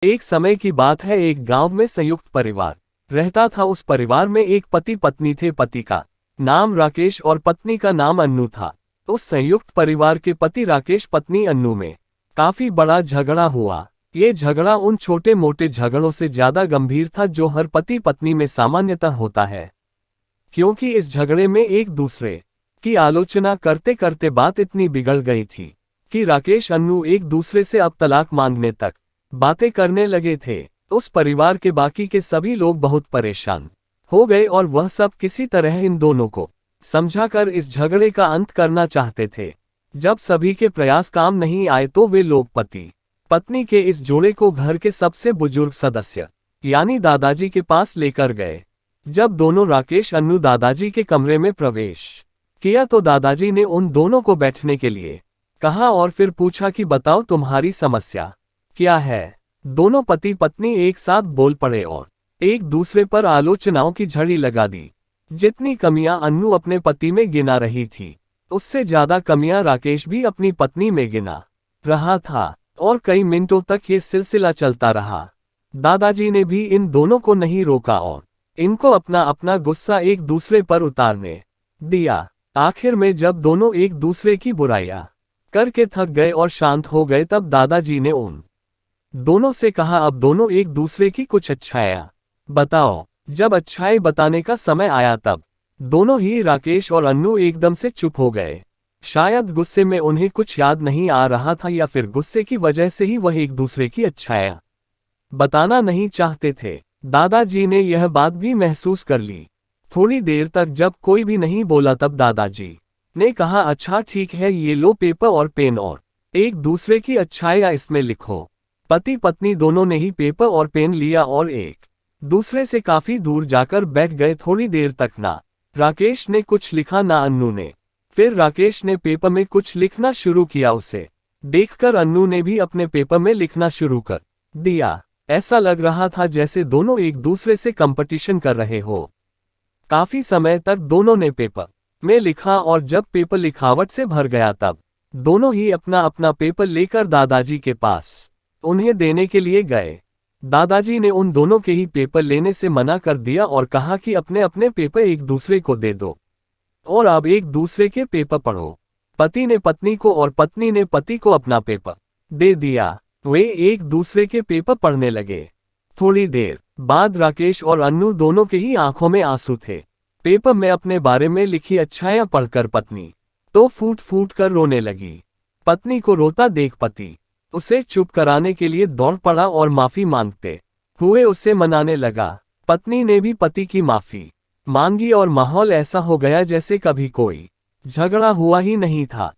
एक समय की बात है, एक गांव में संयुक्त परिवार रहता था। उस परिवार में एक पति पत्नी थे। पति का नाम राकेश और पत्नी का नाम अन्नू था। उस संयुक्त परिवार के पति राकेश पत्नी अन्नू में काफी बड़ा झगड़ा हुआ। ये झगड़ा उन छोटे मोटे झगड़ों से ज्यादा गंभीर था जो हर पति पत्नी में सामान्यतः होता है, क्योंकि इस झगड़े में एक दूसरे की आलोचना करते करते बात इतनी बिगड़ गई थी कि राकेश अन्नू एक दूसरे से अब तलाक मांगने तक बातें करने लगे थे। उस परिवार के बाकी के सभी लोग बहुत परेशान हो गए और वह सब किसी तरह इन दोनों को समझाकर इस झगड़े का अंत करना चाहते थे। जब सभी के प्रयास काम नहीं आए तो वे लोग पति पत्नी के इस जोड़े को घर के सबसे बुजुर्ग सदस्य यानी दादाजी के पास लेकर गए। जब दोनों राकेश अन्नू दादाजी के कमरे में प्रवेश किया तो दादाजी ने उन दोनों को बैठने के लिए कहा और फिर पूछा कि बताओ तुम्हारी समस्या क्या है। दोनों पति पत्नी एक साथ बोल पड़े और एक दूसरे पर आलोचनाओं की झड़ी लगा दी। जितनी कमियां अन्नू अपने पति में गिना रही थी, उससे ज्यादा कमियां राकेश भी अपनी पत्नी में गिना रहा था और कई मिनटों तक ये सिलसिला चलता रहा। दादाजी ने भी इन दोनों को नहीं रोका और इनको अपना अपना गुस्सा एक दूसरे पर उतारने दिया। आखिर में जब दोनों एक दूसरे की बुराइयां करके थक गए और शांत हो गए, तब दादाजी ने उन दोनों से कहा, अब दोनों एक दूसरे की कुछ अच्छाइयां बताओ। जब अच्छाई बताने का समय आया तब दोनों ही राकेश और अन्नू एकदम से चुप हो गए। शायद गुस्से में उन्हें कुछ याद नहीं आ रहा था या फिर गुस्से की वजह से ही वह एक दूसरे की अच्छाइयां बताना नहीं चाहते थे। दादाजी ने यह बात भी महसूस कर ली। थोड़ी देर तक जब कोई भी नहीं बोला तब दादाजी ने कहा, अच्छा ठीक है, ये लो पेपर और पेन और एक दूसरे की अच्छाइयां इसमें लिखो। पति पत्नी दोनों ने ही पेपर और पेन लिया और एक दूसरे से काफी दूर जाकर बैठ गए। थोड़ी देर तक ना राकेश ने कुछ लिखा ना अन्नू ने। फिर राकेश ने पेपर में कुछ लिखना शुरू किया। उसे देखकर अन्नू ने भी अपने पेपर में लिखना शुरू कर दिया। ऐसा लग रहा था जैसे दोनों एक दूसरे से कंपटीशन कर रहे हो। काफी समय तक दोनों ने पेपर में लिखा और जब पेपर लिखावट से भर गया तब दोनों ही अपना अपना पेपर लेकर दादाजी के पास उन्हें देने के लिए गए। दादाजी ने उन दोनों के ही पेपर लेने से मना कर दिया और कहा कि अपने अपने पेपर एक दूसरे को दे दो और अब एक दूसरे के पेपर पढ़ो। पति ने पत्नी को और पत्नी ने पति को अपना पेपर दे दिया। वे एक दूसरे के पेपर पढ़ने लगे। थोड़ी देर बाद राकेश और अन्नू दोनों के ही आंखों में आंसू थे। पेपर में अपने बारे में लिखी अच्छाइयां पढ़कर पत्नी तो फूट फूट कर रोने लगी। पत्नी को रोता देख पति उसे चुप कराने के लिए दौड़ पड़ा और माफी मांगते हुए उसे मनाने लगा। पत्नी ने भी पति की माफी मांगी और माहौल ऐसा हो गया जैसे कभी कोई झगड़ा हुआ ही नहीं था।